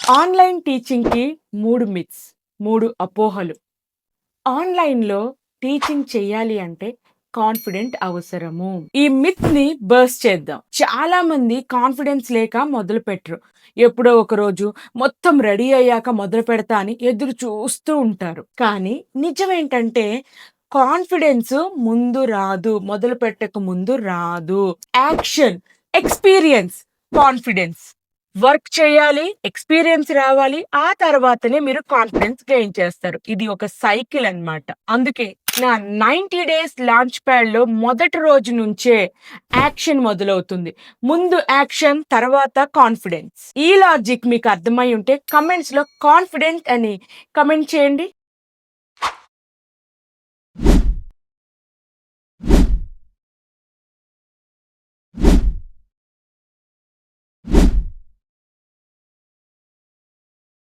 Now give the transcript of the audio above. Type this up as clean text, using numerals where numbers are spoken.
Online టీచింగ్‌కి 3 myths, 3 అపోహలు. ఆన్‌లైన్‌లో teaching చెయ్యాలి అంటే కాన్ఫిడెంట్ అవసరము. ఈ మిత్‌ని బర్స్ట్ చేద్దాం. చాలామంది కాన్ఫిడెన్స్ లేక మొదలుపెట్టరు. ఎప్పుడో ఒకరోజు మొత్తం రెడీ అయ్యాక మొదలుపెడతా అని ఎదురు చూస్తూ ఉంటారు. కానీ నిజమేంటంటే కాన్ఫిడెన్స్ ముందు రాదు. మొదలుపెట్టక ముందు రాదు. Action, experience, confidence. వర్క్ చేయాలి, ఎక్స్‌పీరియన్స్ రావాలి. ఆ తర్వాతనే మీరు కాన్ఫిడెన్స్ గెయిన్ చేస్తారు. ఇది ఒక సైకిల్ అన్నమాట. అందుకే నా 90 డేస్ లాంచ్ ప్యాడ్‌లో మొదటి రోజు నుంచే యాక్షన్ మొదలవుతుంది. ముందు యాక్షన్, తర్వాత కాన్ఫిడెన్స్. ఈ లాజిక్ మీకు అర్థమై ఉంటే కామెంట్స్‌లో కాన్ఫిడెంట్ అని కామెంట్ చేయండి.